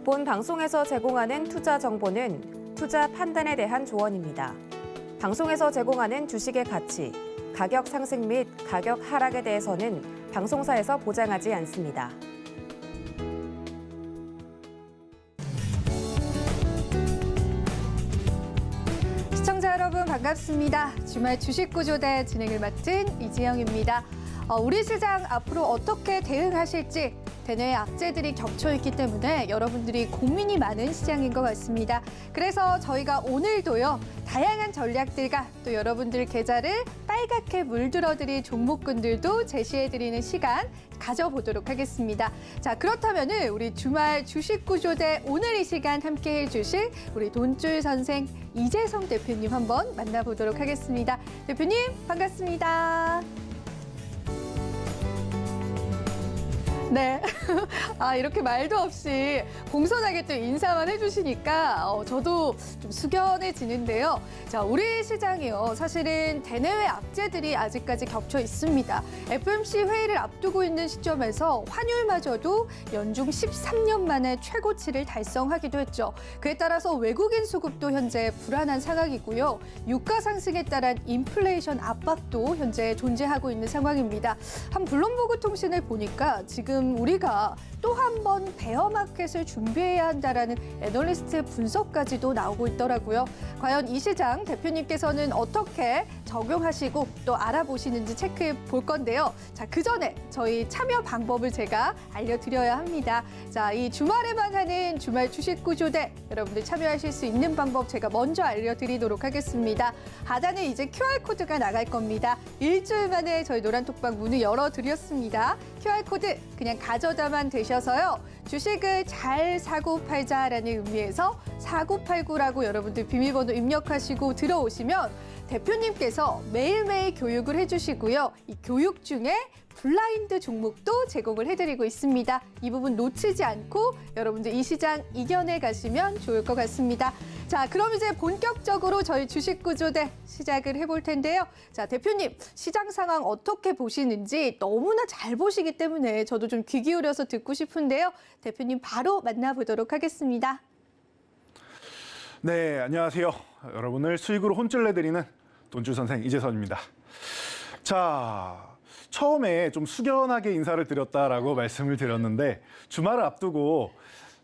본 방송에서 제공하는 투자 정보는 투자 판단에 대한 조언입니다. 방송에서 제공하는 주식의 가치, 가격 상승 및 가격 하락에 대해서는 방송사에서 보장하지 않습니다. 시청자 여러분 반갑습니다. 주말 주식구조대 진행을 맡은 이지영입니다. 우리 시장 앞으로 어떻게 대응하실지 대내외 악재들이 겹쳐있기 때문에 여러분들이 고민이 많은 시장인 것 같습니다. 그래서 저희가 오늘도요, 다양한 전략들과 또 여러분들 계좌를 빨갛게 물들어드릴 종목군들도 제시해드리는 시간 가져보도록 하겠습니다. 자, 그렇다면은 우리 주말 주식구조대 오늘 이 시간 함께 해주실 우리 돈줄 선생 이재성 대표님 한번 만나보도록 하겠습니다. 대표님 반갑습니다. 네. 이렇게 말도 없이 공손하게 또 인사만 해주시니까 저도 좀 숙연해지는데요. 자, 우리 시장이요. 사실은 대내외 악재들이 아직까지 겹쳐 있습니다. FOMC 회의를 앞두고 있는 시점에서 환율마저도 연중 13년 만에 최고치를 달성하기도 했죠. 그에 따라서 외국인 수급도 현재 불안한 상황이고요. 유가 상승에 따른 인플레이션 압박도 현재 존재하고 있는 상황입니다. 한 블룸버그 통신을 보니까 지금 우리가 또 한 번 베어마켓을 준비해야 한다라는 애널리스트의 분석까지도 나오고 있더라고요. 과연 이 시장 대표님께서는 어떻게 적용하시고 또 알아보시는지 체크해 볼 건데요. 자, 그 전에 저희 참여 방법을 제가 알려드려야 합니다. 자, 이 주말에만 하는 주말 주식구조대 여러분들 참여하실 수 있는 방법 제가 먼저 알려드리도록 하겠습니다. 하단에 이제 QR코드가 나갈 겁니다. 일주일 만에 저희 노란톡방 문을 열어드렸습니다. QR코드 그냥 가져다만 되셔서요. 주식을 잘 사고 팔자라는 의미에서 4989라고 여러분들 비밀번호 입력하시고 들어오시면 대표님께서 매일매일 교육을 해주시고요. 이 교육 중에 블라인드 종목도 제공을 해드리고 있습니다. 이 부분 놓치지 않고 여러분들 이 시장 이겨내 가시면 좋을 것 같습니다. 자, 그럼 이제 본격적으로 저희 주식구조대 시작을 해볼 텐데요. 자, 대표님, 시장 상황 어떻게 보시는지 너무나 잘 보시기 때문에 저도 좀 귀 기울여서 듣고 싶은데요. 대표님 바로 만나보도록 하겠습니다. 네, 안녕하세요. 여러분을 수익으로 혼쭐 내드리는 돈줄 선생 이재선입니다. 자, 처음에 좀 숙연하게 인사를 드렸다라고 말씀을 드렸는데 주말을 앞두고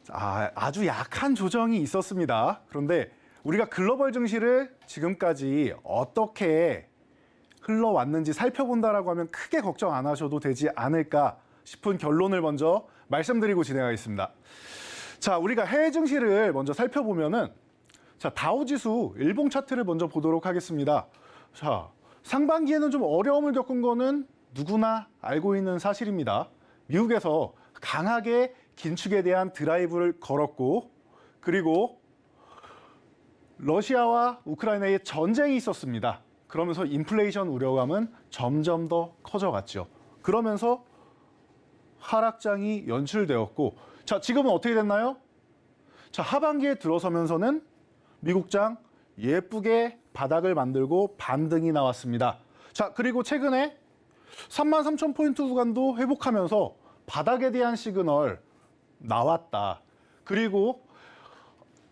아주 약한 조정이 있었습니다. 그런데 우리가 글로벌 증시를 지금까지 어떻게 흘러왔는지 살펴본다라고 하면 크게 걱정 안 하셔도 되지 않을까 싶은 결론을 먼저 말씀드리고 진행하겠습니다. 자, 우리가 해외 증시를 먼저 살펴보면은 자, 다우지수 일봉 차트를 먼저 보도록 하겠습니다. 자, 상반기에는 좀 어려움을 겪은 거는 누구나 알고 있는 사실입니다. 미국에서 강하게 긴축에 대한 드라이브를 걸었고, 그리고 러시아와 우크라이나의 전쟁이 있었습니다. 그러면서 인플레이션 우려감은 점점 더 커져갔죠. 그러면서 하락장이 연출되었고, 자, 지금은 어떻게 됐나요? 자, 하반기에 들어서면서는 미국장 예쁘게 바닥을 만들고 반등이 나왔습니다. 자, 그리고 최근에 33,000포인트 구간도 회복하면서 바닥에 대한 시그널 나왔다. 그리고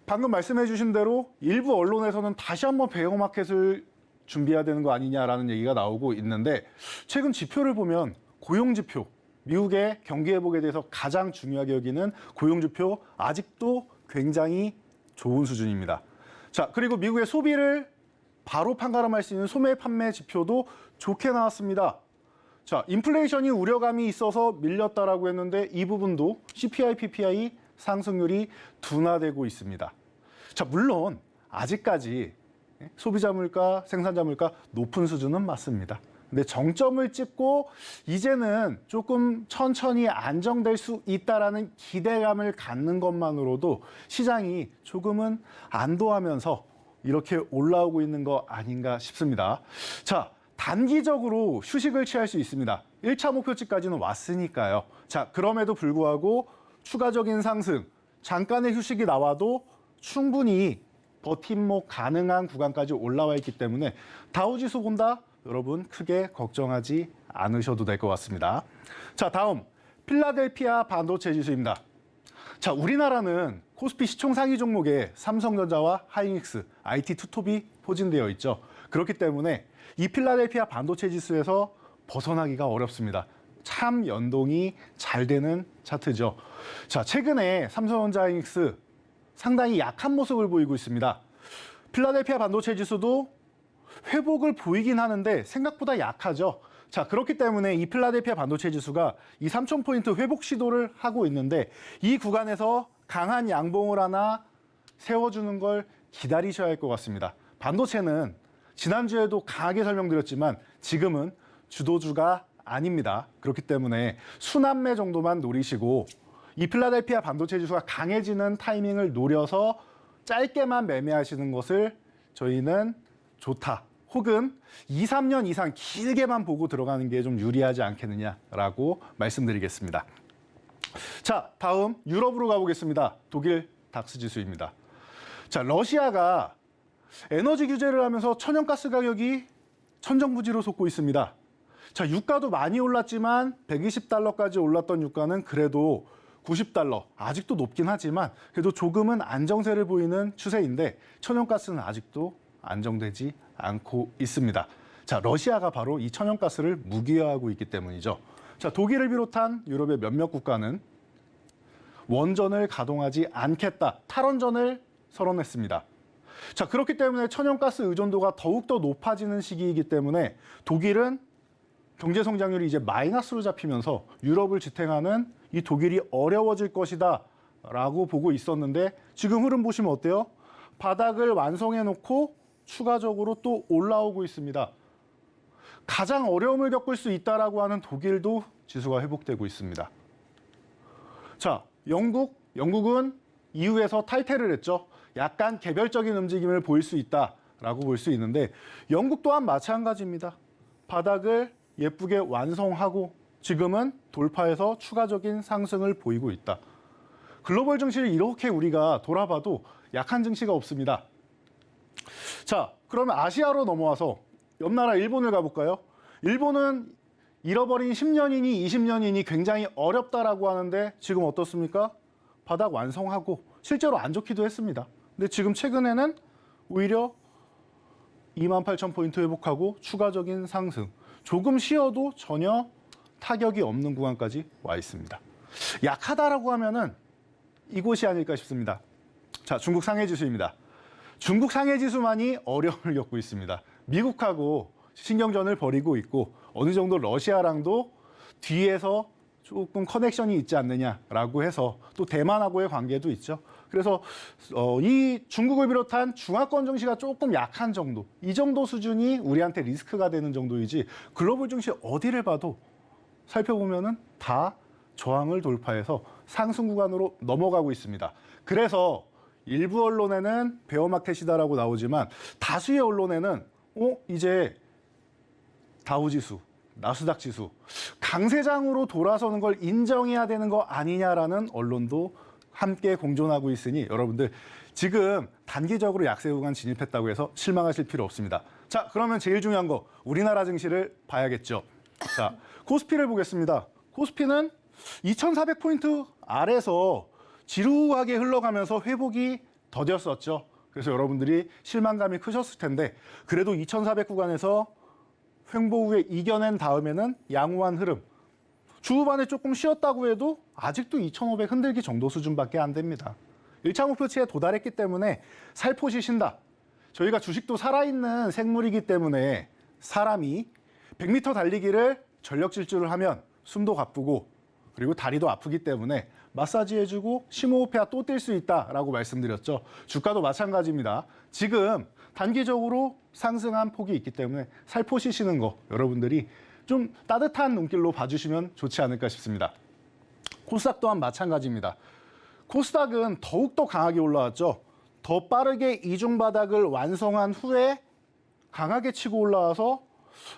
방금 말씀해 주신 대로 일부 언론에서는 다시 한번 베어마켓을 준비해야 되는 거 아니냐라는 얘기가 나오고 있는데 최근 지표를 보면 고용지표, 미국의 경기 회복에 대해서 가장 중요하게 여기는 고용지표 아직도 굉장히 좋은 수준입니다. 자, 그리고 미국의 소비를 바로 판가름할 수 있는 소매 판매 지표도 좋게 나왔습니다. 자, 인플레이션이 우려감이 있어서 밀렸다라고 했는데 이 부분도 CPI, PPI 상승률이 둔화되고 있습니다. 자, 물론 아직까지 소비자 물가, 생산자 물가 높은 수준은 맞습니다. 근데 정점을 찍고 이제는 조금 천천히 안정될 수 있다라는 기대감을 갖는 것만으로도 시장이 조금은 안도하면서 이렇게 올라오고 있는 거 아닌가 싶습니다. 자, 단기적으로 휴식을 취할 수 있습니다. 1차 목표치까지는 왔으니까요. 자, 그럼에도 불구하고 추가적인 상승, 잠깐의 휴식이 나와도 충분히 버팀목 가능한 구간까지 올라와 있기 때문에 다우지수 본다? 여러분 크게 걱정하지 않으셔도 될 것 같습니다. 자, 다음 필라델피아 반도체 지수입니다. 자, 우리나라는 코스피 시총 상위 종목에 삼성전자와 하이닉스, IT 투톱이 포진되어 있죠. 그렇기 때문에 이 필라델피아 반도체 지수에서 벗어나기가 어렵습니다. 참 연동이 잘 되는 차트죠. 자, 최근에 삼성전자, 하이닉스 상당히 약한 모습을 보이고 있습니다. 필라델피아 반도체 지수도 회복을 보이긴 하는데 생각보다 약하죠. 자, 그렇기 때문에 이 필라델피아 반도체 지수가 이 3,000포인트 회복 시도를 하고 있는데 이 구간에서 강한 양봉을 하나 세워주는 걸 기다리셔야 할 것 같습니다. 반도체는 지난주에도 강하게 설명드렸지만 지금은 주도주가 아닙니다. 그렇기 때문에 순환매 정도만 노리시고 이 필라델피아 반도체 지수가 강해지는 타이밍을 노려서 짧게만 매매하시는 것을 저희는 좋다. 혹은 2, 3년 이상 길게만 보고 들어가는 게 좀 유리하지 않겠느냐라고 말씀드리겠습니다. 자, 다음 유럽으로 가보겠습니다. 독일 닥스 지수입니다. 자, 러시아가 에너지 규제를 하면서 천연가스 가격이 천정부지로 솟고 있습니다. 자, 유가도 많이 올랐지만 120달러까지 올랐던 유가는 그래도 90달러, 아직도 높긴 하지만 그래도 조금은 안정세를 보이는 추세인데 천연가스는 아직도 안정되지 않고 있습니다. 자, 러시아가 바로 이 천연가스를 무기화하고 있기 때문이죠. 자, 독일을 비롯한 유럽의 몇몇 국가는 원전을 가동하지 않겠다, 탈원전을 선언했습니다. 자, 그렇기 때문에 천연가스 의존도가 더욱더 높아지는 시기이기 때문에 독일은 경제 성장률이 이제 마이너스로 잡히면서 유럽을 지탱하는 이 독일이 어려워질 것이다 라고 보고 있었는데 지금 흐름 보시면 어때요? 바닥을 완성해 놓고 추가적으로 또 올라오고 있습니다. 가장 어려움을 겪을 수 있다라고 하는 독일도 지수가 회복되고 있습니다. 자, 영국은 EU에서 탈퇴를 했죠. 약간 개별적인 움직임을 보일 수 있다라고 볼 수 있는데 영국 또한 마찬가지입니다. 바닥을 예쁘게 완성하고 지금은 돌파해서 추가적인 상승을 보이고 있다. 글로벌 증시를 이렇게 우리가 돌아봐도 약한 증시가 없습니다. 자, 그러면 아시아로 넘어와서 옆 나라 일본을 가볼까요? 일본은 잃어버린 10년이니 20년이니 굉장히 어렵다라고 하는데 지금 어떻습니까? 바닥 완성하고 실제로 안 좋기도 했습니다. 근데 지금 최근에는 오히려 28,000포인트 회복하고 추가적인 상승. 조금 쉬어도 전혀 타격이 없는 구간까지 와 있습니다. 약하다라고 하면은 이곳이 아닐까 싶습니다. 자, 중국 상해지수입니다. 중국 상해지수만이 어려움을 겪고 있습니다. 미국하고 신경전을 벌이고 있고 어느 정도 러시아랑도 뒤에서 조금 커넥션이 있지 않느냐라고 해서 또 대만하고의 관계도 있죠. 그래서 이 중국을 비롯한 중화권 증시가 조금 약한 정도, 이 정도 수준이 우리한테 리스크가 되는 정도이지 글로벌 증시 어디를 봐도 살펴보면은 다 저항을 돌파해서 상승 구간으로 넘어가고 있습니다. 그래서 일부 언론에는 베어마켓이다라고 나오지만 다수의 언론에는 이제 다우지수, 나스닥 지수 강세장으로 돌아서는 걸 인정해야 되는 거 아니냐라는 언론도 함께 공존하고 있으니 여러분들 지금 단기적으로 약세 구간 진입했다고 해서 실망하실 필요 없습니다. 자, 그러면 제일 중요한 거 우리나라 증시를 봐야겠죠. 자, 코스피를 보겠습니다. 코스피는 2,400포인트 아래서 지루하게 흘러가면서 회복이 더뎠었죠. 그래서 여러분들이 실망감이 크셨을 텐데 그래도 2,400 구간에서 횡보 후에 이겨낸 다음에는 양호한 흐름. 주 후반에 조금 쉬었다고 해도 아직도 2,500 흔들기 정도 수준밖에 안 됩니다. 1차 목표치에 도달했기 때문에 살포시 신다. 저희가 주식도 살아있는 생물이기 때문에 사람이 100m 달리기를 전력 질주를 하면 숨도 가쁘고 그리고 다리도 아프기 때문에 마사지 해주고 심호흡해야 또 뛸 수 있다라고 말씀드렸죠. 주가도 마찬가지입니다. 지금 단기적으로 상승한 폭이 있기 때문에 살포시 쉬는 거 여러분들이 좀 따뜻한 눈길로 봐주시면 좋지 않을까 싶습니다. 코스닥 또한 마찬가지입니다. 코스닥은 더욱더 강하게 올라왔죠. 더 빠르게 이중 바닥을 완성한 후에 강하게 치고 올라와서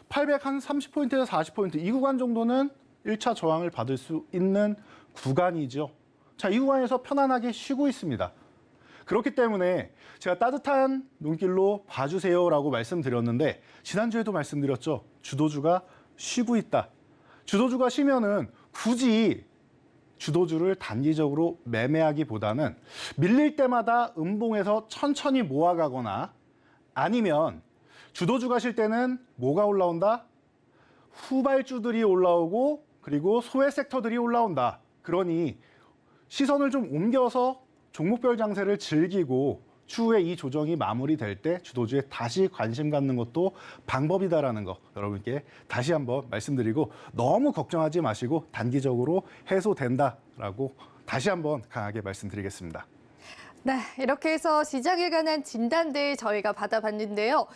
830포인트에서 40포인트 이 구간 정도는 1차 저항을 받을 수 있는 구간이죠. 자, 이 구간에서 편안하게 쉬고 있습니다. 그렇기 때문에 제가 따뜻한 눈길로 봐주세요라고 말씀드렸는데 지난주에도 말씀드렸죠. 주도주가 쉬고 있다. 주도주가 쉬면은 굳이 주도주를 단기적으로 매매하기보다는 밀릴 때마다 음봉에서 천천히 모아가거나 아니면 주도주가 쉴 때는 뭐가 올라온다? 후발주들이 올라오고 그리고 소외 섹터들이 올라온다. 그러니 시선을 좀 옮겨서 종목별 장세를 즐기고 추후에 이 조정이 마무리될 때 주도주에 다시 관심 갖는 것도 방법이다라는 거 여러분께 다시 한번 말씀드리고 너무 걱정하지 마시고 단기적으로 해소된다라고 다시 한번 강하게 말씀드리겠습니다. 네, 이렇게 해서 시장에 관한 진단들 저희가 받아봤는데요.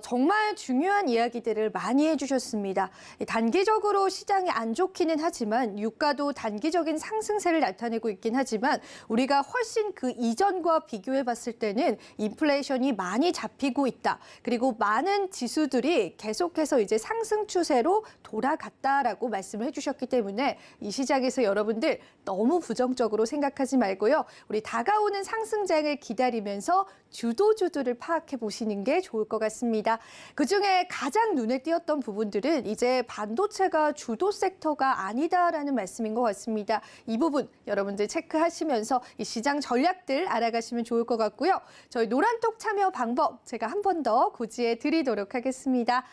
정말 중요한 이야기들을 많이 해주셨습니다. 단기적으로 시장이 안 좋기는 하지만 유가도 단기적인 상승세를 나타내고 있긴 하지만 우리가 훨씬 그 이전과 비교해 봤을 때는 인플레이션이 많이 잡히고 있다. 그리고 많은 지수들이 계속해서 이제 상승 추세로 돌아갔다라고 말씀을 해주셨기 때문에 이 시장에서 여러분들 너무 부정적으로 생각하지 말고요. 우리 다가오는 상승장을 기다리면서 주도주들을 파악해 보시는 게 좋을 것 같습니다. 그중에 가장 눈에 띄었던 부분들은 이제 반도체가 주도 섹터가 아니다라는 말씀인 것 같습니다. 이 부분 여러분들 체크하시면서 이 시장 전략들 알아가시면 좋을 것 같고요. 저희 노란톡 참여 방법 제가 한 번 더 고지해 드리도록 하겠습니다.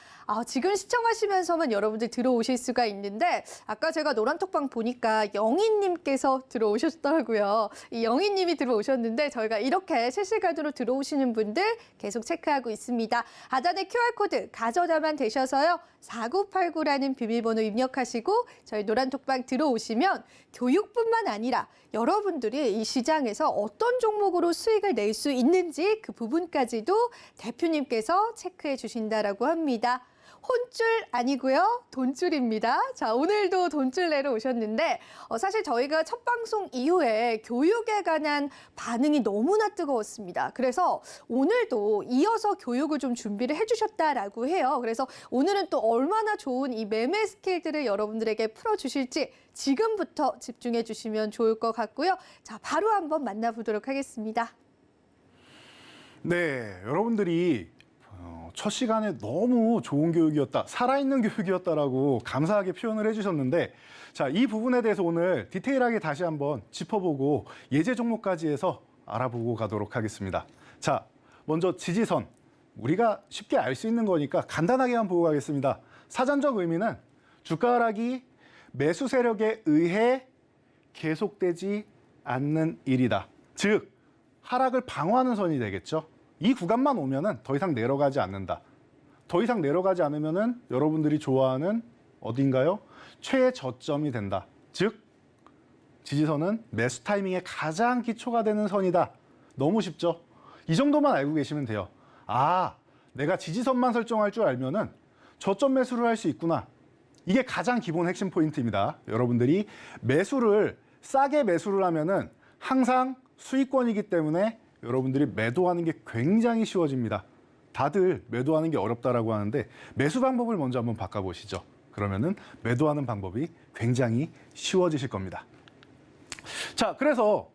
지금 시청하시면서만 여러분들 들어오실 수가 있는데 아까 제가 노란톡방 보니까 영희님께서 들어오셨더라고요. 이 영희님이 들어오셨는데 저희가 이렇게 실시간으로 들어오시는 분들 계속 체크하고 있습니다. 하단에 QR코드 가져다만 되셔서요. 4989라는 비밀번호 입력하시고 저희 노란톡방 들어오시면 교육뿐만 아니라 여러분들이 이 시장에서 어떤 종목으로 수익을 낼 수 있는지 그 부분까지도 대표님께서 체크해 주신다라고 합니다. 혼줄 아니고요. 돈줄입니다. 자, 오늘도 돈줄 내러 오셨는데 사실 저희가 첫 방송 이후에 교육에 관한 반응이 너무나 뜨거웠습니다. 그래서 오늘도 이어서 교육을 좀 준비를 해주셨다라고 해요. 그래서 오늘은 또 얼마나 좋은 이 매매 스킬들을 여러분들에게 풀어주실지 지금부터 집중해 주시면 좋을 것 같고요. 자, 바로 한번 만나보도록 하겠습니다. 네, 여러분들이 첫 시간에 너무 좋은 교육이었다, 살아있는 교육이었다라고 감사하게 표현을 해주셨는데 자, 이 부분에 대해서 오늘 디테일하게 다시 한번 짚어보고 예제 종목까지 해서 알아보고 가도록 하겠습니다. 자, 먼저 지지선. 우리가 쉽게 알 수 있는 거니까 간단하게만 보고 가겠습니다. 사전적 의미는 주가 하락이 매수 세력에 의해 계속되지 않는 일이다. 즉, 하락을 방어하는 선이 되겠죠. 이 구간만 오면은 더 이상 내려가지 않는다. 더 이상 내려가지 않으면은 여러분들이 좋아하는 어딘가요? 최저점이 된다. 즉, 지지선은 매수 타이밍의 가장 기초가 되는 선이다. 너무 쉽죠? 이 정도만 알고 계시면 돼요. 내가 지지선만 설정할 줄 알면은 저점 매수를 할 수 있구나. 이게 가장 기본 핵심 포인트입니다. 여러분들이 매수를 싸게 매수를 하면은 항상 수익권이기 때문에 여러분들이 매도하는 게 굉장히 쉬워집니다. 다들 매도하는 게 어렵다라고 하는데 매수 방법을 먼저 한번 바꿔보시죠. 그러면은 매도하는 방법이 굉장히 쉬워지실 겁니다. 자, 그래서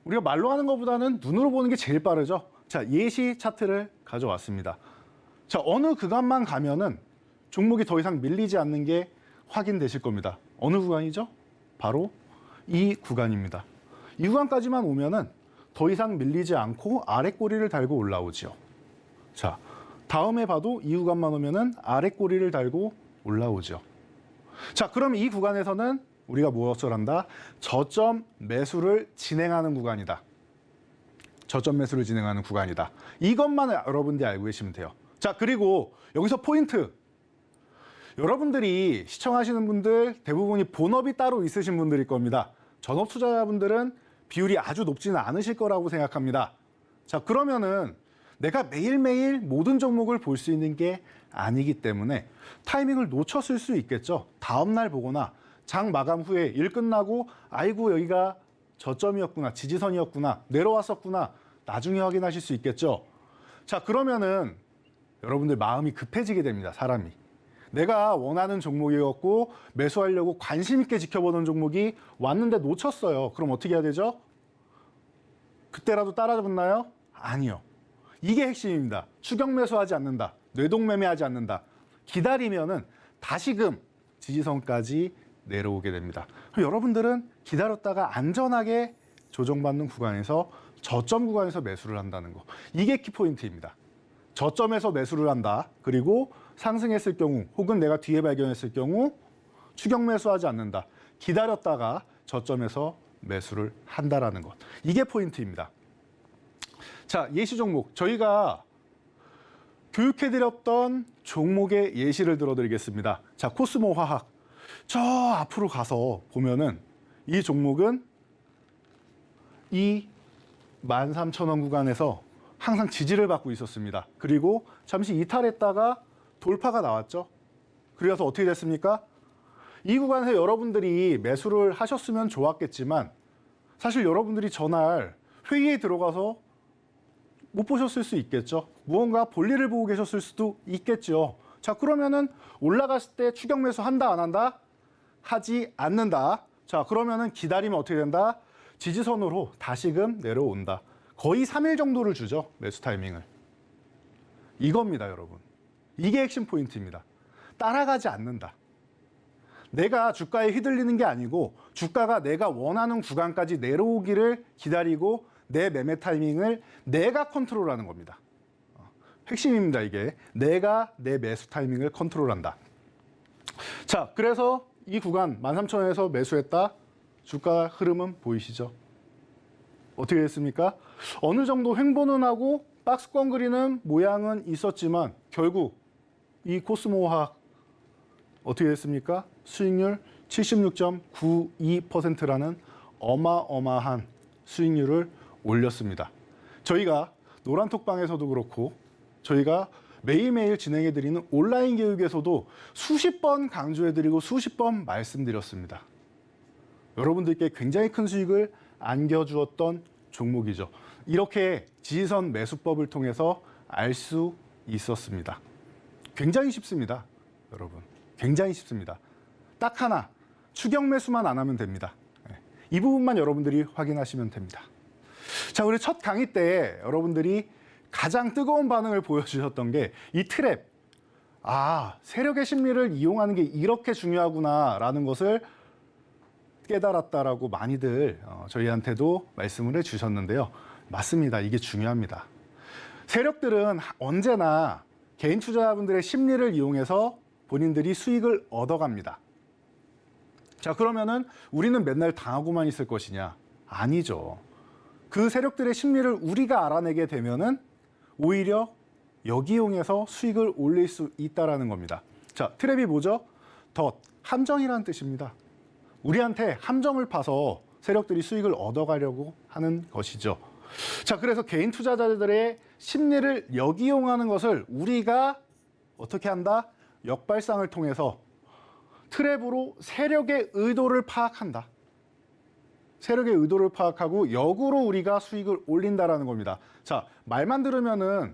우리가 말로 하는 것보다는 눈으로 보는 게 제일 빠르죠. 자, 예시 차트를 가져왔습니다. 자, 어느 구간만 가면은 종목이 더 이상 밀리지 않는 게 확인되실 겁니다. 어느 구간이죠? 바로 이 구간입니다. 이 구간까지만 오면은 더 이상 밀리지 않고 아래 꼬리를 달고 올라오죠. 자, 다음에 봐도 이 구간만 오면은 아래 꼬리를 달고 올라오죠. 자, 그럼 이 구간에서는 우리가 무엇을 한다? 저점 매수를 진행하는 구간이다. 저점 매수를 진행하는 구간이다. 이것만 여러분들이 알고 계시면 돼요. 자, 그리고 여기서 포인트. 여러분들이 시청하시는 분들 대부분이 본업이 따로 있으신 분들일 겁니다. 전업 투자자분들은 비율이 아주 높지는 않으실 거라고 생각합니다. 자, 그러면은 내가 매일매일 모든 종목을 볼 수 있는 게 아니기 때문에 타이밍을 놓쳤을 수 있겠죠. 다음 날 보거나 장 마감 후에 일 끝나고 아이고 여기가 저점이었구나, 지지선이었구나, 내려왔었구나, 나중에 확인하실 수 있겠죠. 자, 그러면은 여러분들 마음이 급해지게 됩니다. 사람이. 내가 원하는 종목이었고 매수하려고 관심 있게 지켜보던 종목이 왔는데 놓쳤어요. 그럼 어떻게 해야 되죠? 그때라도 따라잡나요? 아니요. 이게 핵심입니다. 추격 매수하지 않는다. 뇌동 매매하지 않는다. 기다리면은 다시금 지지선까지 내려오게 됩니다. 그럼 여러분들은 기다렸다가 안전하게 조정받는 구간에서 저점 구간에서 매수를 한다는 거. 이게 키포인트입니다. 저점에서 매수를 한다. 그리고 상승했을 경우 혹은 내가 뒤에 발견했을 경우 추격 매수하지 않는다. 기다렸다가 저점에서 매수를 한다라는 것. 이게 포인트입니다. 자, 예시 종목. 저희가 교육해드렸던 종목의 예시를 들어드리겠습니다. 자, 코스모 화학. 저 앞으로 가서 보면은 이 종목은 이 13,000원 구간에서 항상 지지를 받고 있었습니다. 그리고 잠시 이탈했다가 돌파가 나왔죠. 그래서 어떻게 됐습니까? 이 구간에서 여러분들이 매수를 하셨으면 좋았겠지만 사실 여러분들이 전날 회의에 들어가서 못 보셨을 수 있겠죠. 무언가 볼일을 보고 계셨을 수도 있겠죠. 자, 그러면은 올라갔을 때 추격 매수 한다 안 한다? 하지 않는다. 자, 그러면은 기다리면 어떻게 된다? 지지선으로 다시금 내려온다. 거의 3일 정도를 주죠. 매수 타이밍을. 이겁니다, 여러분. 이게 핵심 포인트입니다. 따라가지 않는다. 내가 주가에 휘둘리는 게 아니고 주가가 내가 원하는 구간까지 내려오기를 기다리고 내 매매 타이밍을 내가 컨트롤하는 겁니다. 핵심입니다, 이게. 내가 내 매수 타이밍을 컨트롤한다. 자, 그래서 이 구간 13,000원에서 매수했다. 주가 흐름은 보이시죠? 어떻게 됐습니까? 어느 정도 횡보는 하고 박스권 그리는 모양은 있었지만 결국 이 코스모화학 어떻게 됐습니까? 수익률 76.92%라는 어마어마한 수익률을 올렸습니다. 저희가 노란톡방에서도 그렇고 저희가 매일매일 진행해드리는 온라인 교육에서도 수십 번 강조해드리고 수십 번 말씀드렸습니다. 여러분들께 굉장히 큰 수익을 안겨주었던 종목이죠. 이렇게 지지선 매수법을 통해서 알 수 있었습니다. 굉장히 쉽습니다, 여러분. 굉장히 쉽습니다. 딱 하나, 추격 매수만 안 하면 됩니다. 이 부분만 여러분들이 확인하시면 됩니다. 자, 우리 첫 강의 때 여러분들이 가장 뜨거운 반응을 보여주셨던 게 이 트랩. 아, 세력의 심리를 이용하는 게 이렇게 중요하구나라는 것을 깨달았다라고 많이들 저희한테도 말씀을 해주셨는데요. 맞습니다. 이게 중요합니다. 세력들은 언제나 개인 투자자분들의 심리를 이용해서 본인들이 수익을 얻어갑니다. 자, 그러면은 우리는 맨날 당하고만 있을 것이냐? 아니죠. 그 세력들의 심리를 우리가 알아내게 되면은 오히려 역이용해서 수익을 올릴 수 있다라는 겁니다. 자, 트랩이 뭐죠? 덫, 함정이라는 뜻입니다. 우리한테 함정을 파서 세력들이 수익을 얻어가려고 하는 것이죠. 자, 그래서 개인 투자자들의 심리를 역이용하는 것을 우리가 어떻게 한다? 역발상을 통해서 트랩으로 세력의 의도를 파악한다. 세력의 의도를 파악하고 역으로 우리가 수익을 올린다라는 겁니다. 자, 말만 들으면은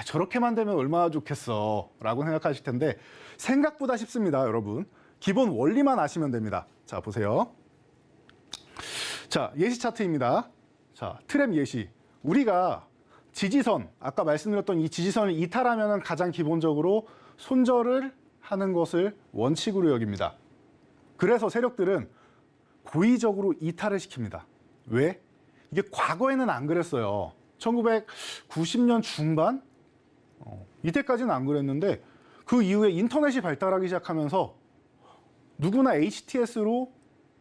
저렇게만 되면 얼마나 좋겠어 라고 생각하실 텐데 생각보다 쉽습니다, 여러분. 기본 원리만 아시면 됩니다. 자, 보세요. 자, 예시 차트입니다. 자, 트랩 예시. 우리가 지지선, 아까 말씀드렸던 이 지지선을 이탈하면 가장 기본적으로 손절을 하는 것을 원칙으로 여깁니다. 그래서 세력들은 고의적으로 이탈을 시킵니다. 왜? 이게 과거에는 안 그랬어요. 1990년 중반? 이때까지는 안 그랬는데 그 이후에 인터넷이 발달하기 시작하면서 누구나 HTS로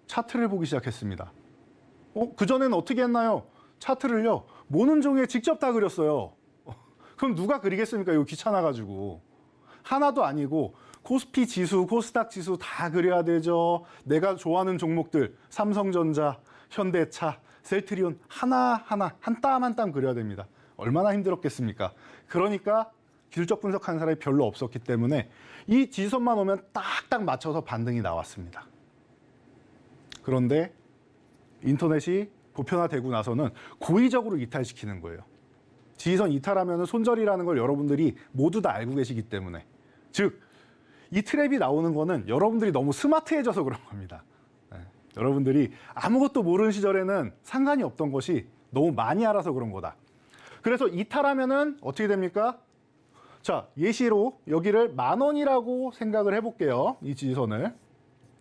차트를 보기 시작했습니다. 그전에는 어떻게 했나요? 차트를요, 모는 종이에 직접 다 그렸어요. 그럼 누가 그리겠습니까? 이거 귀찮아가지고. 하나도 아니고 코스피 지수, 코스닥 지수 다 그려야 되죠. 내가 좋아하는 종목들, 삼성전자, 현대차, 셀트리온 하나하나 한 땀 한 땀 그려야 됩니다. 얼마나 힘들었겠습니까? 그러니까 기술적 분석하는 사람이 별로 없었기 때문에 이 지지선만 오면 딱딱 맞춰서 반등이 나왔습니다. 그런데 인터넷이 보편화되고 나서는 고의적으로 이탈시키는 거예요. 지지선 이탈하면 손절이라는 걸 여러분들이 모두 다 알고 계시기 때문에. 즉, 이 트랩이 나오는 거는 여러분들이 너무 스마트해져서 그런 겁니다. 여러분들이 아무것도 모르는 시절에는 상관이 없던 것이 너무 많이 알아서 그런 거다. 그래서 이탈하면은 어떻게 됩니까? 자, 예시로 여기를 10,000원이라고 생각을 해볼게요. 이 지지선을.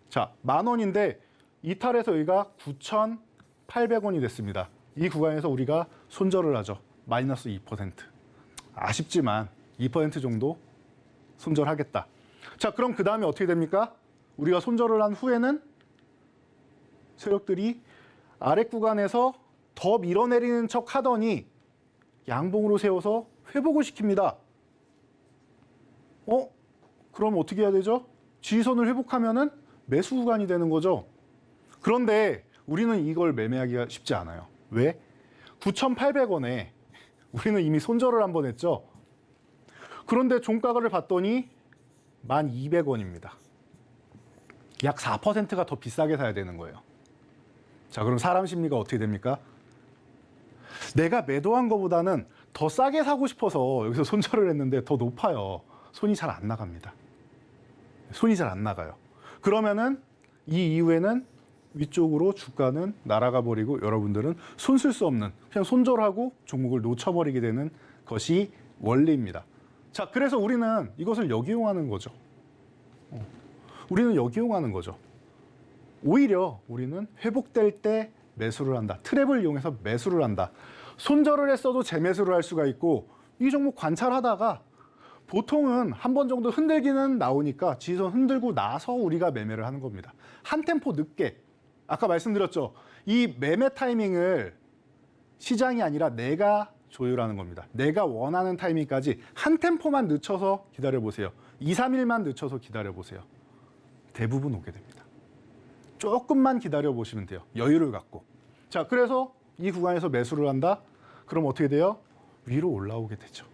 자, 10,000원인데 이탈해서 여기가 9,800원이 됐습니다. 이 구간에서 우리가 손절을 하죠. 마이너스 2%. 아쉽지만 2% 정도 손절하겠다. 자, 그럼 그 다음에 어떻게 됩니까? 우리가 손절을 한 후에는 세력들이 아랫 구간에서 더 밀어내리는 척 하더니 양봉으로 세워서 회복을 시킵니다. 그럼 어떻게 해야 되죠? 지지선을 회복하면은 매수 구간이 되는 거죠. 그런데 우리는 이걸 매매하기가 쉽지 않아요. 왜? 9,800원에 우리는 이미 손절을 한번 했죠. 그런데 종가를 봤더니 1,200원입니다. 약 4%가 더 비싸게 사야 되는 거예요. 자, 그럼 사람 심리가 어떻게 됩니까? 내가 매도한 것보다는 더 싸게 사고 싶어서 여기서 손절을 했는데 더 높아요. 손이 잘 안 나갑니다. 손이 잘 안 나가요. 그러면은 이 이후에는 위쪽으로 주가는 날아가 버리고 여러분들은 손 쓸 수 없는 그냥 손절하고 종목을 놓쳐버리게 되는 것이 원리입니다. 자, 그래서 우리는 이것을 역이용하는 거죠. 우리는 역이용하는 거죠. 오히려 우리는 회복될 때 매수를 한다. 트랩을 이용해서 매수를 한다. 손절을 했어도 재매수를 할 수가 있고 이 종목 관찰하다가 보통은 한 번 정도 흔들기는 나오니까 지지선 흔들고 나서 우리가 매매를 하는 겁니다. 한 템포 늦게. 아까 말씀드렸죠. 이 매매 타이밍을 시장이 아니라 내가 조율하는 겁니다. 내가 원하는 타이밍까지 한 템포만 늦춰서 기다려보세요. 2, 3일만 늦춰서 기다려보세요. 대부분 오게 됩니다. 조금만 기다려보시면 돼요. 여유를 갖고. 자, 그래서 이 구간에서 매수를 한다? 그럼 어떻게 돼요? 위로 올라오게 되죠.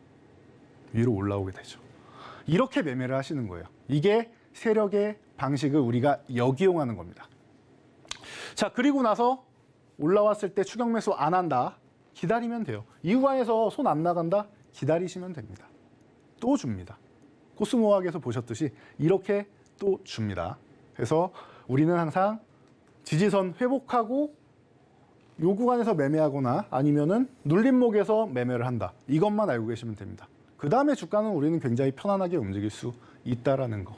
위로 올라오게 되죠. 이렇게 매매를 하시는 거예요. 이게 세력의 방식을 우리가 역이용하는 겁니다. 자, 그리고 나서 올라왔을 때 추격 매수 안 한다. 기다리면 돼요. 이 구간에서 손 안 나간다? 기다리시면 됩니다. 또 줍니다. 코스모학에서 보셨듯이 이렇게 또 줍니다. 그래서 우리는 항상 지지선 회복하고 요 구간에서 매매하거나 아니면은 눌림목에서 매매를 한다. 이것만 알고 계시면 됩니다. 그 다음에 주가는 우리는 굉장히 편안하게 움직일 수 있다라는 거.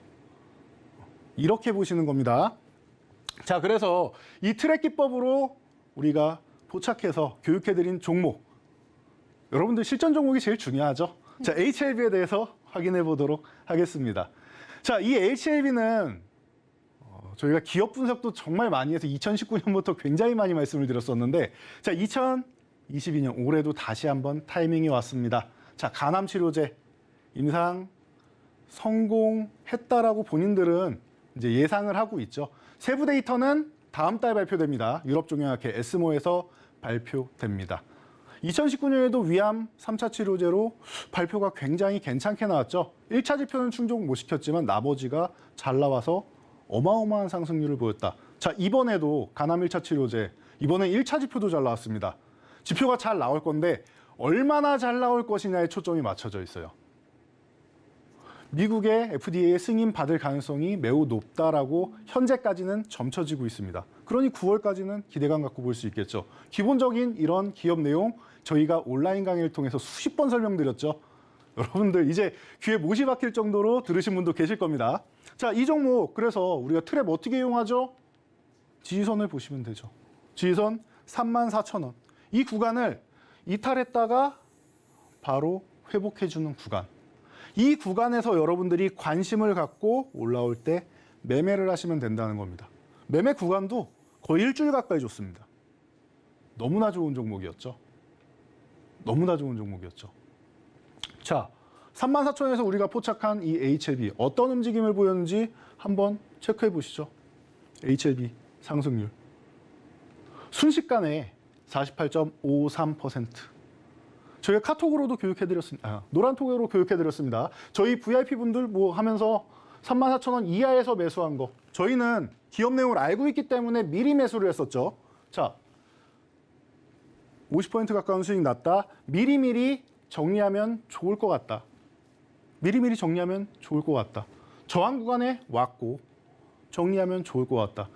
이렇게 보시는 겁니다. 자, 그래서 이 트랙 기법으로 우리가 포착해서 교육해드린 종목. 여러분들 실전 종목이 제일 중요하죠. 자, HLB에 대해서 확인해 보도록 하겠습니다. 자, 이 HLB는 저희가 기업 분석도 정말 많이 해서 2019년부터 굉장히 많이 말씀을 드렸었는데, 자, 2022년 올해도 다시 한번 타이밍이 왔습니다. 자, 간암 치료제 임상 성공했다라고 본인들은 이제 예상을 하고 있죠. 세부 데이터는 다음 달 발표됩니다. 유럽종양학회 에스모에서 발표됩니다. 2019년에도 위암 3차 치료제로 발표가 굉장히 괜찮게 나왔죠. 1차 지표는 충족 못 시켰지만 나머지가 잘 나와서 어마어마한 상승률을 보였다. 자, 이번에도 간암 1차 치료제, 이번엔 1차 지표도 잘 나왔습니다. 지표가 잘 나올 건데 얼마나 잘 나올 것이냐에 초점이 맞춰져 있어요. 미국의 FDA의 승인 받을 가능성이 매우 높다라고 현재까지는 점쳐지고 있습니다. 그러니 9월까지는 기대감 갖고 볼 수 있겠죠. 기본적인 이런 기업 내용 저희가 온라인 강의를 통해서 수십 번 설명드렸죠. 여러분들 이제 귀에 못이 박힐 정도로 들으신 분도 계실 겁니다. 자, 이 종목 그래서 우리가 트랩 어떻게 이용하죠? 지지선을 보시면 되죠. 지지선 34,000원. 이 구간을 이탈했다가 바로 회복해주는 구간. 이 구간에서 여러분들이 관심을 갖고 올라올 때 매매를 하시면 된다는 겁니다. 매매 구간도 거의 일주일 가까이 줬습니다. 너무나 좋은 종목이었죠. 너무나 좋은 종목이었죠. 자, 34,000원에서 우리가 포착한 이 HLB 어떤 움직임을 보였는지 한번 체크해 보시죠. HLB 상승률. 순식간에 48.53%. 저희가 카톡으로도 교육해드렸습니다. 노란톡으로 교육해드렸습니다. 저희 VIP 분들 뭐 하면서 34,000원 이하에서 매수한 거. 저희는 기업 내용을 알고 있기 때문에 미리 매수를 했었죠. 자, 50% 가까운 수익 났다. 미리미리 정리하면 좋을 것 같다. 미리미리 정리하면 좋을 것 같다. 저항 구간에 왔고 정리하면 좋을 것 같다.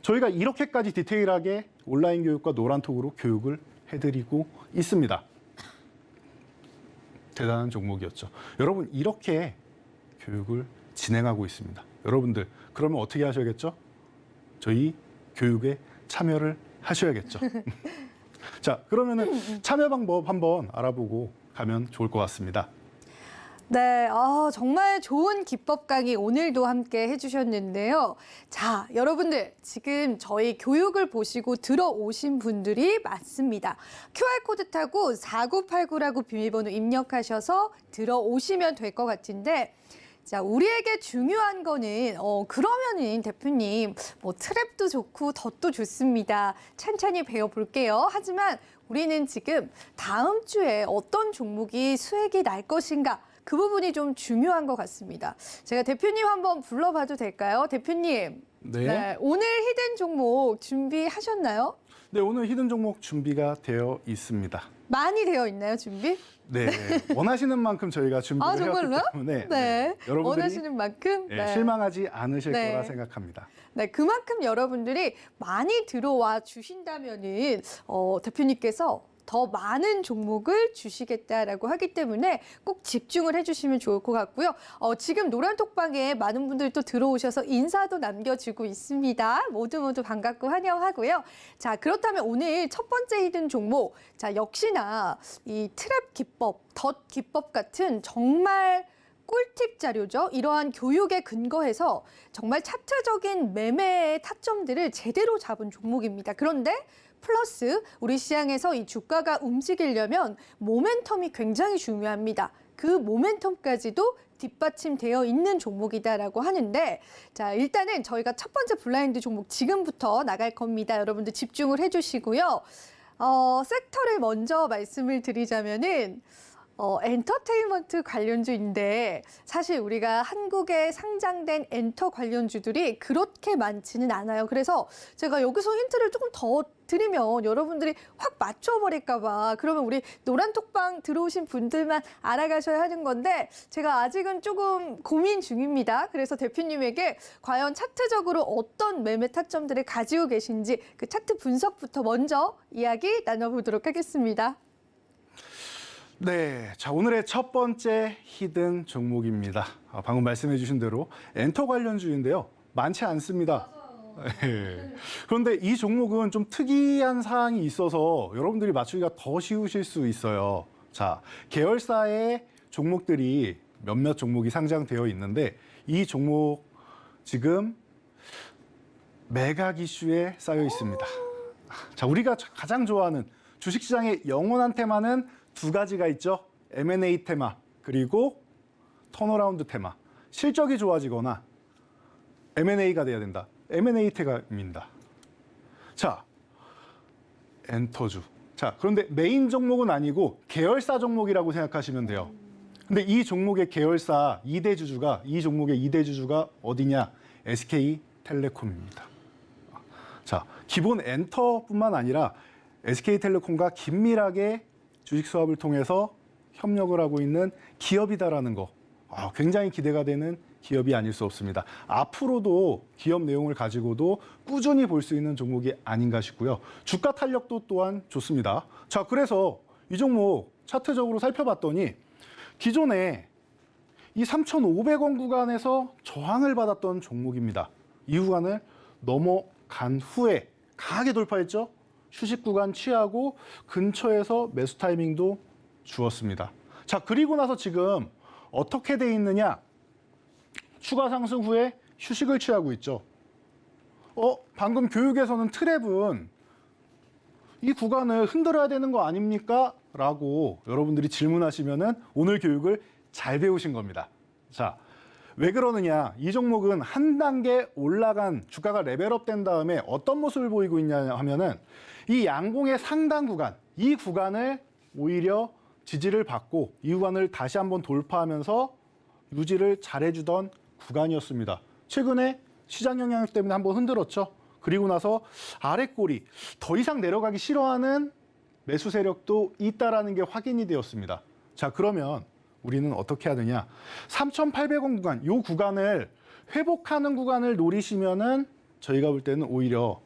저희가 이렇게까지 디테일하게 온라인 교육과 노란톡으로 교육을 해드리고 있습니다. 대단한 종목이었죠. 여러분 이렇게 교육을 진행하고 있습니다. 여러분들 그러면 어떻게 하셔야겠죠? 저희 교육에 참여를 하셔야겠죠. 자, 그러면은 참여 방법 한번 알아보고 가면 좋을 것 같습니다. 네, 정말 좋은 기법 강의 오늘도 함께 해주셨는데요. 자, 여러분들 지금 저희 교육을 보시고 들어오신 분들이 많습니다. QR코드 타고 4989라고 비밀번호 입력하셔서 들어오시면 될 것 같은데 자, 우리에게 중요한 거는 그러면은 대표님 뭐 트랩도 좋고 덫도 좋습니다. 찬찬히 배워볼게요. 하지만 우리는 지금 다음 주에 어떤 종목이 수익이 날 것인가 그 부분이 좀 중요한 것 같습니다. 제가 대표님 한번 불러봐도 될까요? 대표님. 네. 오늘 히든 종목 준비하셨나요? 네, 오늘 히든 종목 준비가 되어 있습니다. 많이 되어 있나요, 준비? 네, 원하시는 만큼 저희가 준비를 정말로요? 해왔기 때문에 네. 여러분들이 원하시는 만큼. 실망하지 않으실 네. 거라 생각합니다. 네, 그만큼 여러분들이 많이 들어와 주신다면은 대표님께서 더 많은 종목을 주시겠다라고 하기 때문에 꼭 집중을 해주시면 좋을 것 같고요. 지금 노란톡방에 많은 분들이 또 들어오셔서 인사도 남겨주고 있습니다. 모두 반갑고 환영하고요. 자, 그렇다면 오늘 첫 번째 히든 종목, 자, 역시나 이 트랩 기법, 덫 기법 같은 정말 꿀팁 자료죠. 이러한 교육에 근거해서 정말 차트적인 매매의 타점들을 제대로 잡은 종목입니다. 그런데 플러스 우리 시장에서 이 주가가 움직이려면 모멘텀이 굉장히 중요합니다. 그 모멘텀까지도 뒷받침되어 있는 종목이다라고 하는데 자, 일단은 저희가 첫 번째 블라인드 종목 지금부터 나갈 겁니다. 여러분들 집중을 해주시고요. 섹터를 먼저 말씀을 드리자면은 엔터테인먼트 관련주인데 사실 우리가 한국에 상장된 엔터 관련주들이 그렇게 많지는 않아요. 그래서 제가 여기서 힌트를 조금 더 드리면 여러분들이 확 맞춰버릴까 봐 그러면 우리 노란톡방 들어오신 분들만 알아가셔야 하는 건데 제가 아직은 조금 고민 중입니다. 그래서 대표님에게 과연 차트적으로 어떤 매매 타점들을 가지고 계신지 그 차트 분석부터 먼저 이야기 나눠보도록 하겠습니다. 네, 자, 오늘의 첫 번째 히든 종목입니다. 방금 말씀해 주신 대로 엔터 관련주인데요. 많지 않습니다. 네. 그런데 이 종목은 좀 특이한 사항이 있어서 여러분들이 맞추기가 더 쉬우실 수 있어요. 자, 계열사의 종목들이 몇몇 종목이 상장되어 있는데 이 종목 지금 매각 이슈에 쌓여 있습니다. 자, 우리가 가장 좋아하는 주식시장의 영원한 테마는 두 가지가 있죠. M&A 테마 그리고 턴어라운드 테마. 실적이 좋아지거나 M&A가 돼야 된다. M&A 테마입니다. 자, 엔터주. 자, 그런데 메인 종목은 아니고 계열사 종목이라고 생각하시면 돼요. 근데 이 종목의 계열사 2대 주주가 이 종목의 2대 주주가 어디냐? SK텔레콤입니다. 자, 기본 엔터뿐만 아니라 SK텔레콤과 긴밀하게 주식 수합을 통해서 협력을 하고 있는 기업이다라는 거 굉장히 기대가 되는 기업이 아닐 수 없습니다. 앞으로도 기업 내용을 가지고도 꾸준히 볼 수 있는 종목이 아닌가 싶고요. 주가 탄력도 또한 좋습니다. 자, 그래서 이 종목 차트적으로 살펴봤더니 기존에 이 3,500원 구간에서 저항을 받았던 종목입니다. 이 구간을 넘어간 후에 강하게 돌파했죠. 휴식 구간 취하고 근처에서 매수 타이밍도 주었습니다. 자, 그리고 나서 지금 어떻게 돼 있느냐? 추가 상승 후에 휴식을 취하고 있죠. 방금 교육에서는 트랩은 이 구간을 흔들어야 되는 거 아닙니까? 라고 여러분들이 질문하시면은 오늘 교육을 잘 배우신 겁니다. 자, 왜 그러느냐? 이 종목은 한 단계 올라간 주가가 레벨업 된 다음에 어떤 모습을 보이고 있냐 하면은 이 양봉의 상단 구간, 이 구간을 오히려 지지를 받고 이 구간을 다시 한번 돌파하면서 유지를 잘해주던 구간이었습니다. 최근에 시장 영향 때문에 한번 흔들었죠. 그리고 나서 아래 꼬리 더 이상 내려가기 싫어하는 매수 세력도 있다라는 게 확인이 되었습니다. 자, 그러면 우리는 어떻게 하느냐? 3,800원 구간, 이 구간을 회복하는 구간을 노리시면은 저희가 볼 때는 오히려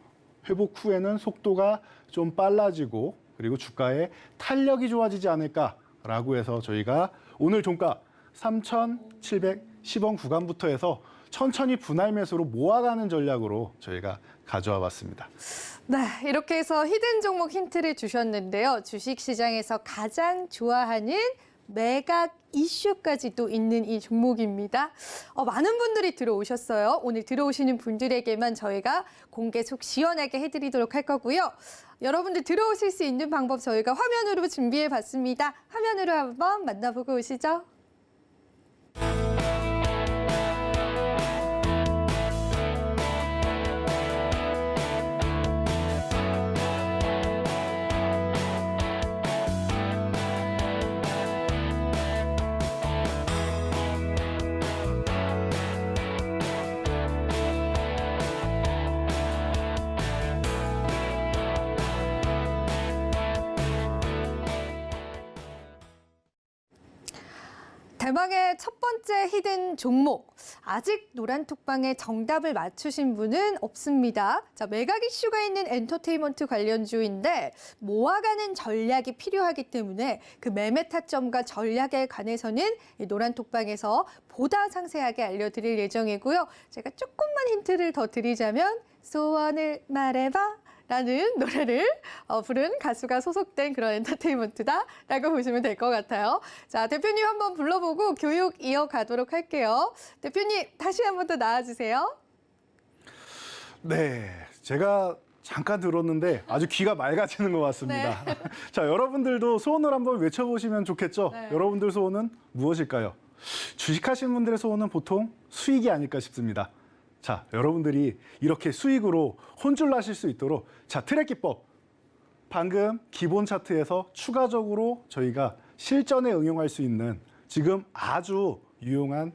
회복 후에는 속도가 좀 빨라지고 그리고 주가의 탄력이 좋아지지 않을까라고 해서 저희가 오늘 종가 3,710원 구간부터 해서 천천히 분할 매수로 모아가는 전략으로 저희가 가져와 봤습니다. 네, 이렇게 해서 히든 종목 힌트를 주셨는데요. 주식시장에서 가장 좋아하는 매각 이슈까지도 있는 이 종목입니다. 많은 분들이 들어오셨어요. 오늘 들어오시는 분들에게만 저희가 공개 속 시원하게 해드리도록 할 거고요. 여러분들 들어오실 수 있는 방법 저희가 화면으로 준비해 봤습니다. 화면으로 한번 만나보고 오시죠. 대망의 첫 번째 히든 종목. 아직 노란톡방에 정답을 맞추신 분은 없습니다. 자, 매각 이슈가 있는 엔터테인먼트 관련주인데 모아가는 전략이 필요하기 때문에 그 매매 타점과 전략에 관해서는 이 노란톡방에서 보다 상세하게 알려드릴 예정이고요. 제가 조금만 힌트를 더 드리자면 소원을 말해봐. 라는 노래를 부른 가수가 소속된 그런 엔터테인먼트다라고 보시면 될 것 같아요. 자, 대표님 한번 불러보고 교육 이어가도록 할게요. 대표님 다시 한번 더 나와주세요. 네, 제가 잠깐 들었는데 아주 귀가 맑아지는 것 같습니다. 네. 자, 여러분들도 소원을 한번 외쳐보시면 좋겠죠? 네. 여러분들 소원은 무엇일까요? 주식하시는 분들의 소원은 보통 수익이 아닐까 싶습니다. 자, 여러분들이 이렇게 수익으로 혼쭐 나실 수 있도록 자, 트랙 기법. 방금 기본 차트에서 추가적으로 저희가 실전에 응용할 수 있는 지금 아주 유용한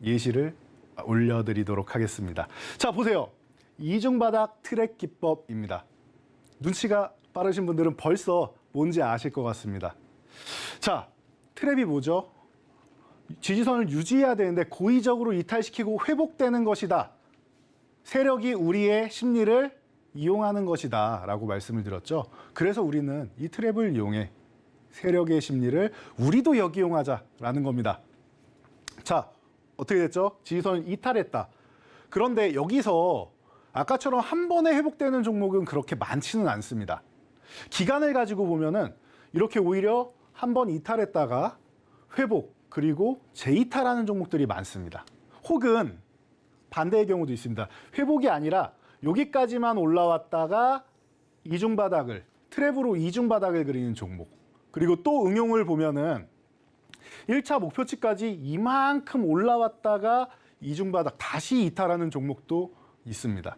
예시를 올려드리도록 하겠습니다. 자, 보세요. 이중바닥 트랙 기법입니다. 눈치가 빠르신 분들은 벌써 뭔지 아실 것 같습니다. 자, 트랩이 뭐죠? 지지선을 유지해야 되는데 고의적으로 이탈시키고 회복되는 것이다. 세력이 우리의 심리를 이용하는 것이다 라고 말씀을 드렸죠. 그래서 우리는 이 트랩을 이용해 세력의 심리를 우리도 역이용하자라는 겁니다. 자, 어떻게 됐죠? 지지선을 이탈했다. 그런데 여기서 아까처럼 한 번에 회복되는 종목은 그렇게 많지는 않습니다. 기간을 가지고 보면은 이렇게 오히려 한 번 이탈했다가 회복, 그리고 재이탈하는 종목들이 많습니다. 혹은 반대의 경우도 있습니다. 회복이 아니라 여기까지만 올라왔다가 이중바닥을, 트랩으로 이중바닥을 그리는 종목. 그리고 또 응용을 보면은 1차 목표치까지 이만큼 올라왔다가 이중바닥 다시 이탈하는 종목도 있습니다.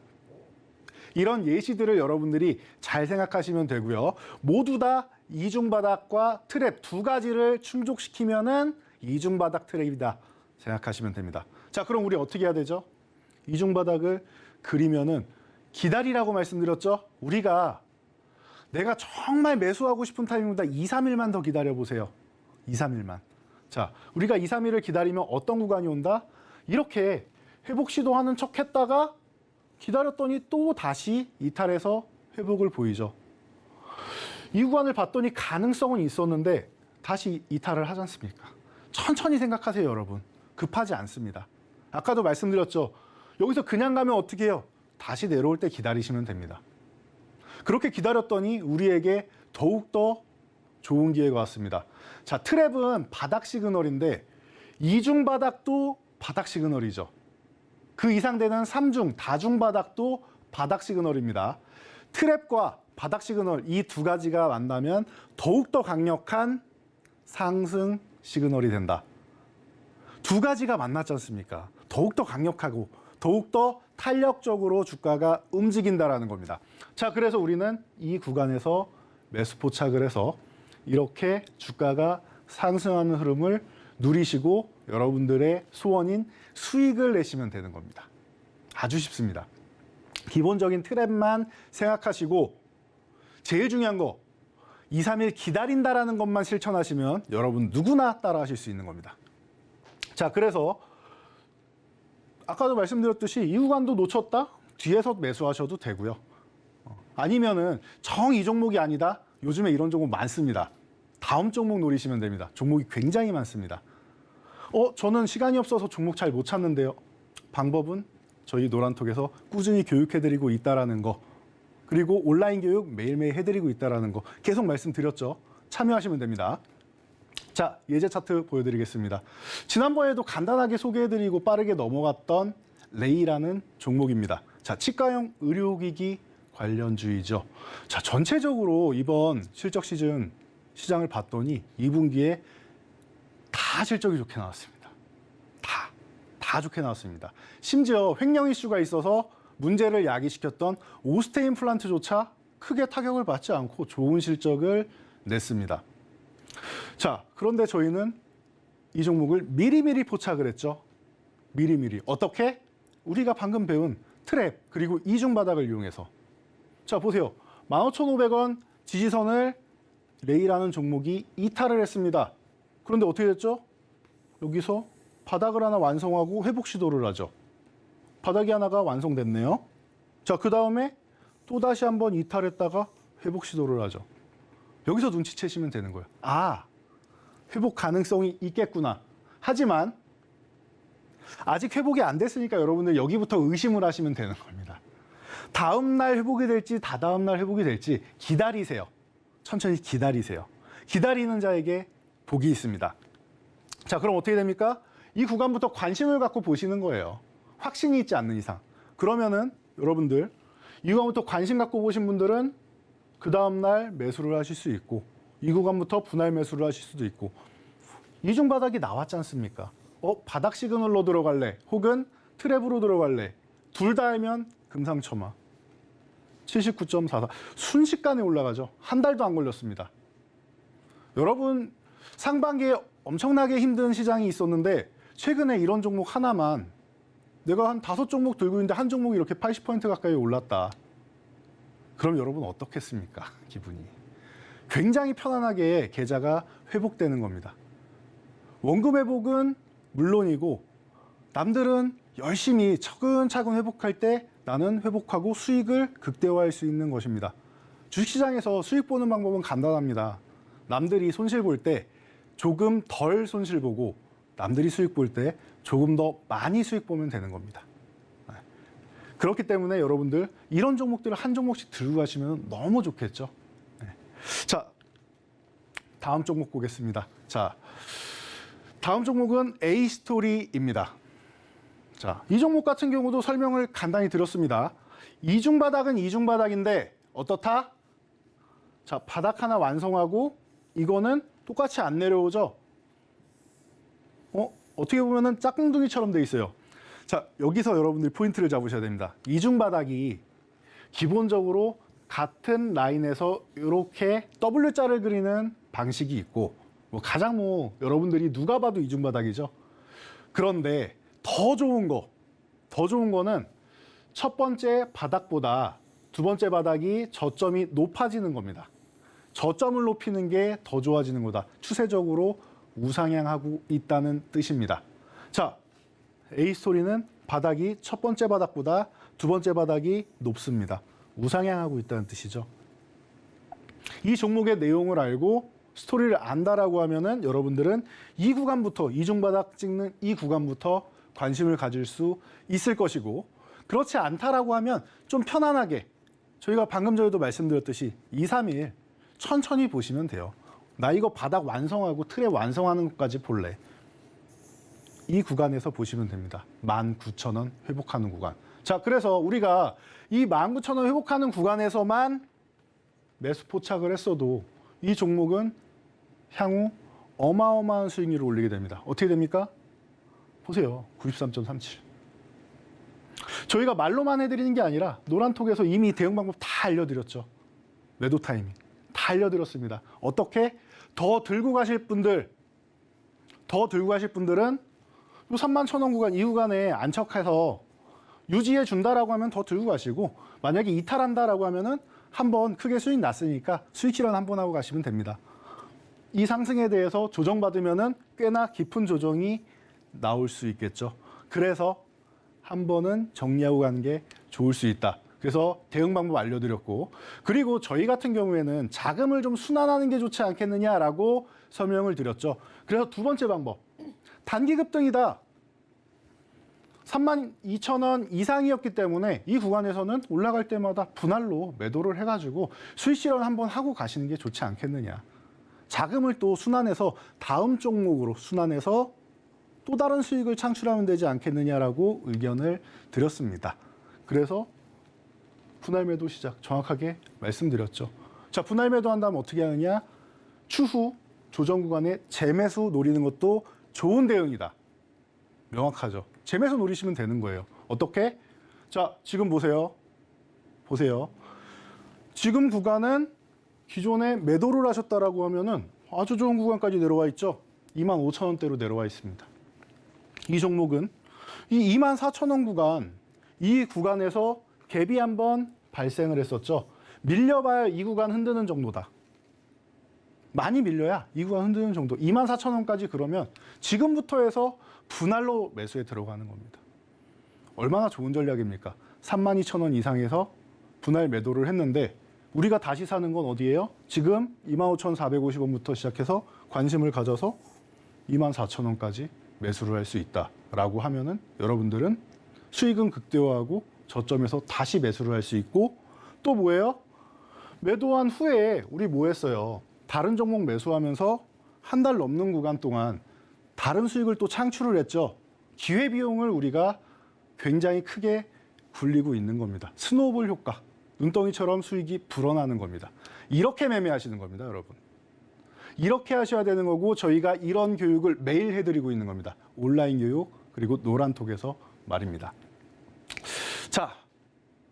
이런 예시들을 여러분들이 잘 생각하시면 되고요. 모두 다 이중바닥과 트랩 두 가지를 충족시키면은 이중바닥 트랩이다 생각하시면 됩니다. 자, 그럼 우리 어떻게 해야 되죠? 이중바닥을 그리면은 기다리라고 말씀드렸죠? 우리가 내가 정말 매수하고 싶은 타이밍보다 2, 3일만 더 기다려보세요. 2, 3일만. 자, 우리가 2, 3일을 기다리면 어떤 구간이 온다? 이렇게 회복 시도하는 척 했다가 기다렸더니 또 다시 이탈해서 회복을 보이죠. 이 구간을 봤더니 가능성은 있었는데 다시 이탈을 하지 않습니까? 천천히 생각하세요, 여러분. 급하지 않습니다. 아까도 말씀드렸죠. 여기서 그냥 가면 어떻게 해요? 다시 내려올 때 기다리시면 됩니다. 그렇게 기다렸더니 우리에게 더욱더 좋은 기회가 왔습니다. 자, 트랩은 바닥 시그널인데 이중바닥도 바닥 시그널이죠. 그 이상 되는 삼중, 다중 바닥도 바닥 시그널입니다. 트랩과 바닥 시그널 이 두 가지가 만나면 더욱더 강력한 상승 시그널이 된다. 두 가지가 만났지 않습니까? 더욱더 강력하고 더욱더 탄력적으로 주가가 움직인다라는 겁니다. 자, 그래서 우리는 이 구간에서 매수 포착을 해서 이렇게 주가가 상승하는 흐름을 누리시고 여러분들의 소원인 수익을 내시면 되는 겁니다. 아주 쉽습니다. 기본적인 트랩만 생각하시고 제일 중요한 거 2, 3일 기다린다라는 것만 실천하시면 여러분 누구나 따라하실 수 있는 겁니다. 자, 그래서 아까도 말씀드렸듯이 이 구간도 놓쳤다? 뒤에서 매수하셔도 되고요. 아니면은 정 이 종목이 아니다? 요즘에 이런 종목 많습니다. 다음 종목 노리시면 됩니다. 종목이 굉장히 많습니다. 저는 시간이 없어서 종목 잘 못 찾는데요. 방법은 저희 노란톡에서 꾸준히 교육해드리고 있다라는 거, 그리고 온라인 교육 매일매일 해드리고 있다라는 거 계속 말씀드렸죠. 참여하시면 됩니다. 자, 예제 차트 보여드리겠습니다. 지난번에도 간단하게 소개해드리고 빠르게 넘어갔던 레이라는 종목입니다. 자, 치과용 의료기기 관련주이죠. 자, 전체적으로 이번 실적 시즌 시장을 봤더니 2분기에 다 실적이 좋게 나왔습니다. 다 좋게 나왔습니다. 심지어 횡령 이슈가 있어서 문제를 야기시켰던 오스테인 플란트조차 크게 타격을 받지 않고 좋은 실적을 냈습니다. 자, 그런데 저희는 이 종목을 미리미리 포착을 했죠. 미리미리. 어떻게? 우리가 방금 배운 트랩 그리고 이중 바닥을 이용해서. 자, 보세요. 15,500원 지지선을 레이라는 종목이 이탈을 했습니다. 그런데 어떻게 됐죠? 여기서 바닥을 하나 완성하고 회복 시도를 하죠. 바닥이 하나가 완성됐네요. 자, 그 다음에 또다시 한번 이탈했다가 회복 시도를 하죠. 여기서 눈치채시면 되는 거예요. 아, 회복 가능성이 있겠구나. 하지만 아직 회복이 안 됐으니까 여러분들 여기부터 의심을 하시면 되는 겁니다. 다음 날 회복이 될지 다다음 날 회복이 될지 기다리세요. 천천히 기다리세요. 기다리는 자에게 복이 있습니다. 자, 그럼 어떻게 됩니까? 이 구간부터 관심을 갖고 보시는 거예요. 확신이 있지 않는 이상. 그러면은 여러분들 이 구간부터 관심 갖고 보신 분들은 그 다음 날 매수를 하실 수 있고 이 구간부터 분할 매수를 하실 수도 있고 이중 바닥이 나왔지 않습니까? 바닥 시그널로 들어갈래? 혹은 트랩으로 들어갈래? 둘 다 하면 금상첨화. 79.44. 순식간에 올라가죠. 한 달도 안 걸렸습니다. 여러분 상반기에 엄청나게 힘든 시장이 있었는데 최근에 이런 종목 하나만 내가 한 5종목 들고 있는데 한 종목이 이렇게 80% 가까이 올랐다. 그럼 여러분 어떻겠습니까? 기분이. 굉장히 편안하게 계좌가 회복되는 겁니다. 원금 회복은 물론이고 남들은 열심히 차근차근 회복할 때 나는 회복하고 수익을 극대화할 수 있는 것입니다. 주식시장에서 수익 보는 방법은 간단합니다. 남들이 손실 볼 때 조금 덜 손실 보고 남들이 수익 볼 때 조금 더 많이 수익 보면 되는 겁니다. 그렇기 때문에 여러분들 이런 종목들을 한 종목씩 들고 가시면 너무 좋겠죠. 자, 다음 종목 보겠습니다. 자, 다음 종목은 A스토리입니다. 자, 이 종목 같은 경우도 설명을 간단히 드렸습니다. 이중 바닥은 이중 바닥인데 어떻다? 자, 바닥 하나 완성하고 이거는 똑같이 안 내려오죠. 어떻게 보면은 짝꿍둥이처럼 돼 있어요. 자, 여기서 여러분들이 포인트를 잡으셔야 됩니다. 이중 바닥이 기본적으로 같은 라인에서 이렇게 W자를 그리는 방식이 있고 가장 여러분들이 누가 봐도 이중 바닥이죠. 그런데 더 좋은 거는 첫 번째 바닥보다 두 번째 바닥이 저점이 높아지는 겁니다. 저점을 높이는 게 더 좋아지는 거다. 추세적으로 우상향하고 있다는 뜻입니다. 자, A스토리는 바닥이 첫 번째 바닥보다 두 번째 바닥이 높습니다. 우상향하고 있다는 뜻이죠. 이 종목의 내용을 알고 스토리를 안다라고 하면은 여러분들은 이 구간부터 이중 바닥 찍는 이 구간부터 관심을 가질 수 있을 것이고 그렇지 않다라고 하면 좀 편안하게 저희가 방금 전에도 말씀드렸듯이 2, 3일 천천히 보시면 돼요. 나 이거 바닥 완성하고 트랩 완성하는 것까지 볼래. 이 구간에서 보시면 됩니다. 19,000원 회복하는 구간. 자, 그래서 우리가 이 19,000원 회복하는 구간에서만 매수 포착을 했어도 이 종목은 향후 어마어마한 수익률을 올리게 됩니다. 어떻게 됩니까? 보세요. 93.37. 저희가 말로만 해드리는 게 아니라 노란톡에서 이미 대응 방법 다 알려드렸죠. 매도 타이밍 다 알려드렸습니다. 어떻게? 더 들고 가실 분들은 요 31,000원 구간 이 구간에 안착해서 유지해 준다라고 하면 더 들고 가시고 만약에 이탈한다라고 하면은 한번 크게 수익 났으니까 수익 실현 한번 하고 가시면 됩니다. 이 상승에 대해서 조정받으면은 꽤나 깊은 조정이 나올 수 있겠죠. 그래서 한 번은 정리하고 가는 게 좋을 수 있다. 그래서 대응 방법 알려드렸고 그리고 저희 같은 경우에는 자금을 좀 순환하는 게 좋지 않겠느냐라고 설명을 드렸죠. 그래서 두 번째 방법 단기 급등이다. 32,000원 이상이었기 때문에 이 구간에서는 올라갈 때마다 분할로 매도를 해가지고 수익 실현 한번 하고 가시는 게 좋지 않겠느냐. 자금을 또 순환해서 다음 종목으로 순환해서 또 다른 수익을 창출하면 되지 않겠느냐라고 의견을 드렸습니다. 그래서 분할 매도 시작 정확하게 말씀드렸죠. 자, 분할 매도 한다면 어떻게 하느냐? 추후 조정 구간에 재매수 노리는 것도 좋은 대응이다. 명확하죠. 재매수 노리시면 되는 거예요. 어떻게? 자, 지금 보세요. 보세요. 지금 구간은 기존에 매도를 하셨다라고 하면은 아주 좋은 구간까지 내려와 있죠. 25,000원대로 내려와 있습니다. 이 종목은 이 24,000원 구간, 이 구간에서 갭이 한번 발생을 했었죠. 밀려봐야 이 구간 흔드는 정도다. 많이 밀려야 이 구간 흔드는 정도. 24,000원까지 그러면 지금부터 해서 분할로 매수에 들어가는 겁니다. 얼마나 좋은 전략입니까? 32,000원 이상에서 분할 매도를 했는데 우리가 다시 사는 건 어디예요? 지금 25,450원부터 시작해서 관심을 가져서 24,000원까지 매수를 할 수 있다라고 하면은 여러분들은 수익은 극대화하고 저점에서 다시 매수를 할 수 있고 또 뭐예요? 매도한 후에 우리 뭐 했어요? 다른 종목 매수하면서 한 달 넘는 구간 동안 다른 수익을 또 창출을 했죠. 기회비용을 우리가 굉장히 크게 굴리고 있는 겁니다. 스노우볼 효과, 눈덩이처럼 수익이 불어나는 겁니다. 이렇게 매매하시는 겁니다, 여러분. 이렇게 하셔야 되는 거고 저희가 이런 교육을 매일 해드리고 있는 겁니다. 온라인 교육 그리고 노란톡에서 말입니다. 자,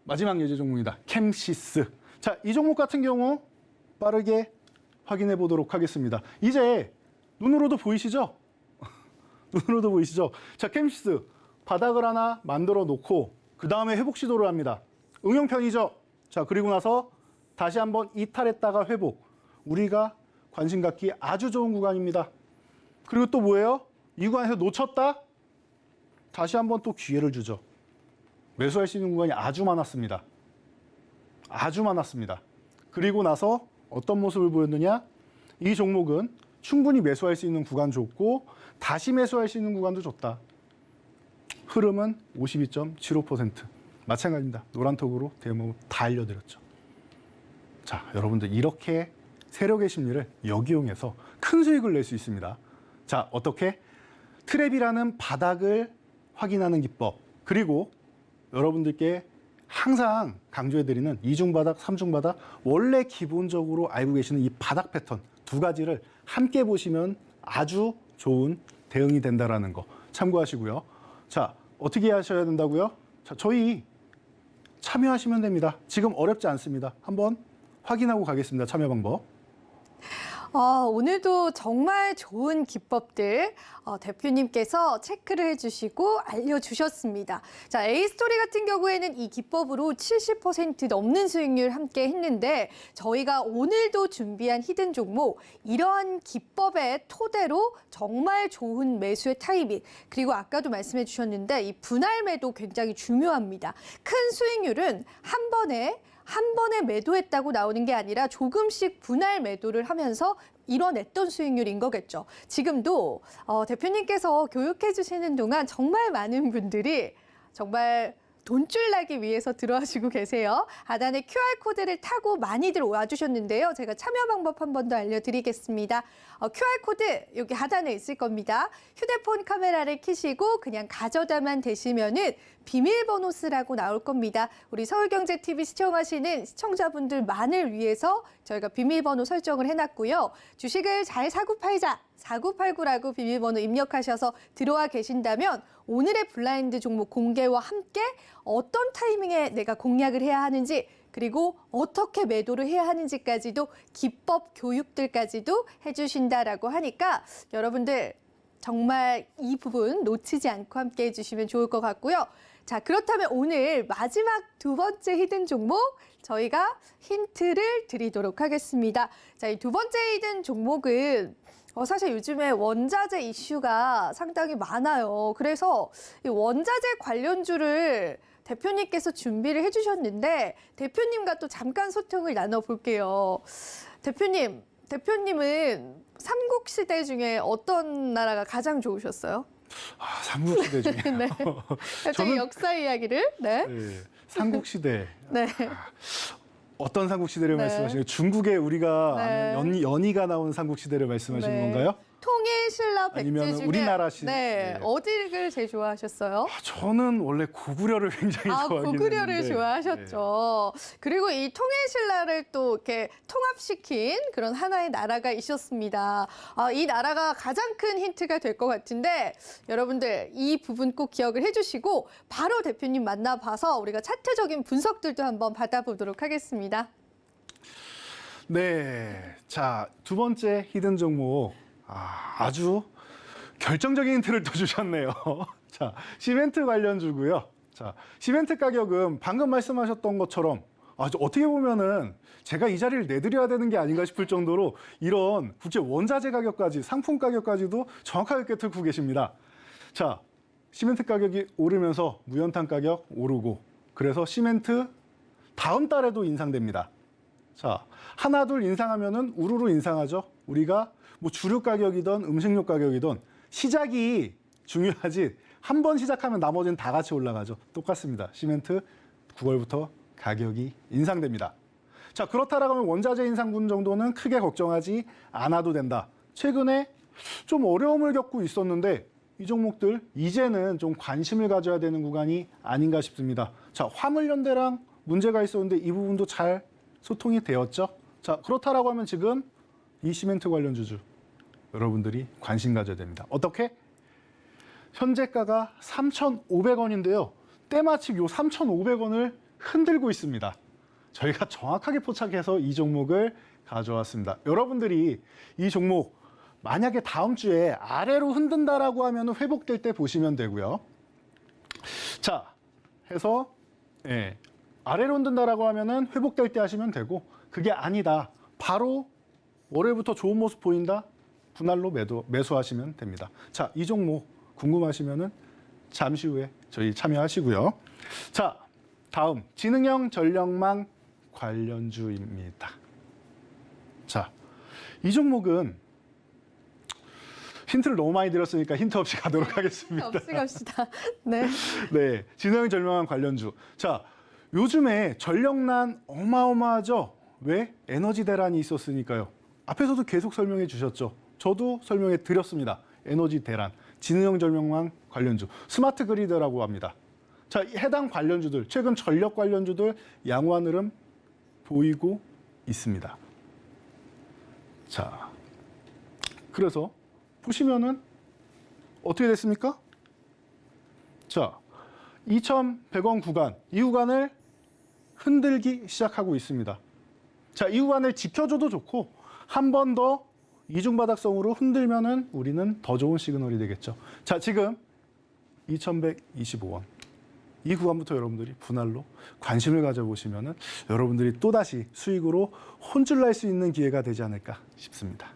마지막 예제 종목입니다. 캠시스. 자, 이 종목 같은 경우 빠르게 확인해 보도록 하겠습니다. 이제 눈으로도 보이시죠? 눈으로도 보이시죠? 자, 캠시스 바닥을 하나 만들어 놓고 그 다음에 회복 시도를 합니다. 응용편이죠? 자, 그리고 나서 다시 한번 이탈했다가 회복. 우리가 관심 갖기 아주 좋은 구간입니다. 그리고 또 뭐예요? 이 구간에서 놓쳤다? 다시 한번 또 기회를 주죠. 매수할 수 있는 구간이 아주 많았습니다. 아주 많았습니다. 그리고 나서 어떤 모습을 보였느냐? 이 종목은 충분히 매수할 수 있는 구간 좋고 다시 매수할 수 있는 구간도 좋다. 흐름은 52.75%. 마찬가지입니다. 노란톡으로 대모음 다 알려드렸죠. 자, 여러분들 이렇게 세력의 심리를 역이용해서 큰 수익을 낼 수 있습니다. 자, 어떻게? 트랩이라는 바닥을 확인하는 기법, 그리고 여러분들께 항상 강조해드리는 이중바닥, 삼중바닥, 원래 기본적으로 알고 계시는 이 바닥 패턴 두 가지를 함께 보시면 아주 좋은 대응이 된다는 거 참고하시고요. 자, 어떻게 하셔야 된다고요? 자, 저희 참여하시면 됩니다. 지금 어렵지 않습니다. 한번 확인하고 가겠습니다. 참여 방법. 오늘도 정말 좋은 기법들 대표님께서 체크를 해주시고 알려주셨습니다. 자, A스토리 같은 경우에는 이 기법으로 70% 넘는 수익률 함께 했는데 저희가 오늘도 준비한 히든 종목 이러한 기법의 토대로 정말 좋은 매수의 타이밍 그리고 아까도 말씀해 주셨는데 이 분할 매도 굉장히 중요합니다. 큰 수익률은 한 번에 매도했다고 나오는 게 아니라 조금씩 분할 매도를 하면서 이뤄냈던 수익률인 거겠죠. 지금도 대표님께서 교육해 주시는 동안 정말 많은 분들이 정말 돈줄 나기 위해서 들어와주고 계세요. 하단에 QR코드를 타고 많이들 와주셨는데요. 제가 참여 방법 한 번 더 알려드리겠습니다. QR코드 여기 하단에 있을 겁니다. 휴대폰 카메라를 켜시고 그냥 가져다만 대시면은 비밀번호 쓰라고 나올 겁니다. 우리 서울경제TV 시청하시는 시청자분들만을 위해서 저희가 비밀번호 설정을 해놨고요. 주식을 잘 사고팔자 4989라고 비밀번호 입력하셔서 들어와 계신다면 오늘의 블라인드 종목 공개와 함께 어떤 타이밍에 내가 공략을 해야 하는지 그리고 어떻게 매도를 해야 하는지까지도 기법 교육들까지도 해주신다라고 하니까 여러분들 정말 이 부분 놓치지 않고 함께 해주시면 좋을 것 같고요. 자, 그렇다면 오늘 마지막 두 번째 히든 종목 저희가 힌트를 드리도록 하겠습니다. 자, 이 두 번째 히든 종목은 사실 요즘에 원자재 이슈가 상당히 많아요. 그래서 이 원자재 관련주를 대표님께서 준비를 해주셨는데 대표님과 또 잠깐 소통을 나눠볼게요. 대표님은 삼국시대 중에 어떤 나라가 가장 좋으셨어요? 삼국시대 중에 네. 갑자기 역사 이야기를. 네. 네, 삼국시대. 네. 어떤 삼국시대를 네. 말씀하시는 거예요? 중국에 우리가 네. 아는 연희가 나온 삼국시대를 말씀하시는 네. 건가요? 통일 신라 백제 아니면 중에 우리나라 시- 네. 네. 어디를 제일 좋아하셨어요? 저는 원래 고구려를 굉장히 좋아하긴 고구려를 했는데. 좋아하셨죠. 그리고 이 통일신라를 또 이렇게 통합시킨 그런 하나의 나라가 있었습니다. 이 나라가 가장 큰 힌트가 될 것 같은데 여러분들 이 부분 꼭 기억을 해주시고 바로 대표님 만나봐서 우리가 차트적인 분석들도 한번 받아보도록 하겠습니다. 네. 자, 두 번째 히든 종목. 아주 결정적인 힌트를 또 주셨네요. 자, 시멘트 관련주고요. 자, 시멘트 가격은 방금 말씀하셨던 것처럼 어떻게 보면은 제가 이 자리를 내드려야 되는 게 아닌가 싶을 정도로 이런 국제 원자재 가격까지 상품 가격까지도 정확하게 꿰뚫고 계십니다. 자, 시멘트 가격이 오르면서 무연탄 가격 오르고 그래서 시멘트 다음 달에도 인상됩니다. 자, 하나 둘 인상하면은 우르르 인상하죠. 우리가 뭐 주류 가격이든 음식료 가격이든 시작이 중요하지 한 번 시작하면 나머지는 다 같이 올라가죠. 똑같습니다. 시멘트 9월부터 가격이 인상됩니다. 자, 그렇다라고 하면 원자재 인상분 정도는 크게 걱정하지 않아도 된다. 최근에 좀 어려움을 겪고 있었는데 이 종목들 이제는 좀 관심을 가져야 되는 구간이 아닌가 싶습니다. 자, 화물연대랑 문제가 있었는데 이 부분도 잘 소통이 되었죠. 자, 그렇다라고 하면 지금 이 시멘트 관련 주주 여러분들이 관심 가져야 됩니다. 어떻게? 현재가가 3,500원인데요. 때마침 요 3,500원을 흔들고 있습니다. 저희가 정확하게 포착해서 이 종목을 가져왔습니다. 여러분들이 이 종목 만약에 다음 주에 아래로 흔든다라고 하면 회복될 때 보시면 되고요. 자, 해서 아래로 흔든다라고 하면은 회복될 때 하시면 되고 그게 아니다. 바로 월요일부터 좋은 모습 보인다. 분할로 매수하시면 됩니다. 자, 이 종목 궁금하시면은 잠시 후에 저희 참여하시고요. 자, 다음 지능형 전력망 관련주입니다. 자, 이 종목은 힌트를 너무 많이 드렸으니까 힌트 없이 가도록 하겠습니다. 없이 갑시다. 네. 네, 지능형 전력망 관련주. 자, 요즘에 전력난 어마어마하죠? 왜? 에너지 대란이 있었으니까요. 앞에서도 계속 설명해 주셨죠. 저도 설명해 드렸습니다. 에너지 대란, 지능형 전력망 관련주, 스마트 그리드라고 합니다. 자, 해당 관련주들, 최근 전력 관련주들 양호한 흐름 보이고 있습니다. 자, 그래서 보시면은 어떻게 됐습니까? 자, 2,100원 구간, 이 구간을 흔들기 시작하고 있습니다. 자, 이 구간을 지켜줘도 좋고 한 번 더 이중바닥성으로 흔들면은 우리는 더 좋은 시그널이 되겠죠. 자, 지금 2,125원. 이 구간부터 여러분들이 분할로 관심을 가져보시면은 여러분들이 또다시 수익으로 혼쭐 날 수 있는 기회가 되지 않을까 싶습니다.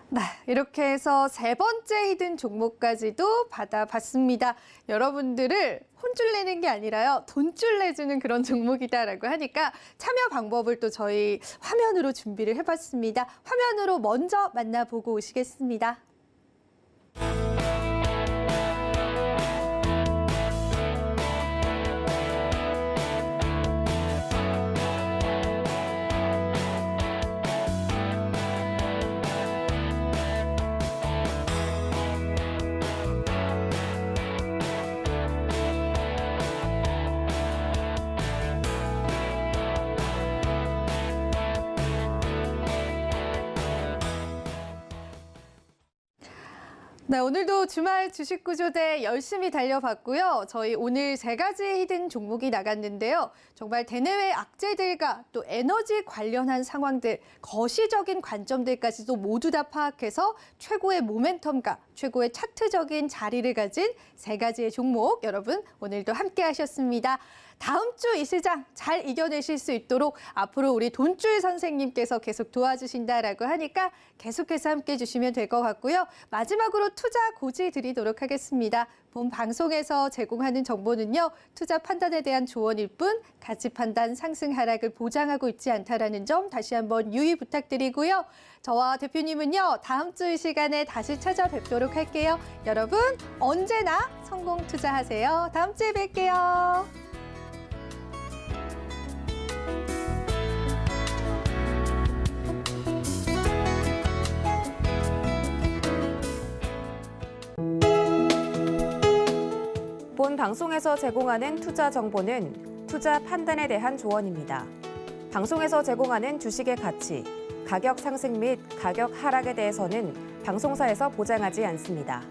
네, 이렇게 해서 세 번째 히든 종목까지도 받아봤습니다. 여러분들을 혼쭐 내는 게 아니라요, 돈줄 내주는 그런 종목이다라고 하니까 참여 방법을 또 저희 화면으로 준비를 해봤습니다. 화면으로 먼저 만나보고 오시겠습니다. 네, 오늘도 주말 주식구조대 열심히 달려봤고요. 저희 오늘 세 가지 히든 종목이 나갔는데요. 정말 대내외 악재들과 또 에너지 관련한 상황들, 거시적인 관점들까지도 모두 다 파악해서 최고의 모멘텀과 최고의 차트적인 자리를 가진 세 가지의 종목, 여러분 오늘도 함께 하셨습니다. 다음 주 이 시장 잘 이겨내실 수 있도록 앞으로 우리 돈줄 선생님께서 계속 도와주신다라고 하니까 계속해서 함께 해주시면 될 것 같고요. 마지막으로 투자 고지 드리도록 하겠습니다. 본 방송에서 제공하는 정보는요, 투자 판단에 대한 조언일 뿐 가치 판단 상승 하락을 보장하고 있지 않다라는 점 다시 한번 유의 부탁드리고요. 저와 대표님은요, 다음 주 이 시간에 다시 찾아뵙도록 할게요. 여러분, 언제나 성공 투자하세요. 다음 주에 뵐게요. 본 방송에서 제공하는 투자 정보는 투자 판단에 대한 조언입니다. 방송에서 제공하는 주식의 가치, 가격 상승 및 가격 하락에 대해서는 방송사에서 보장하지 않습니다.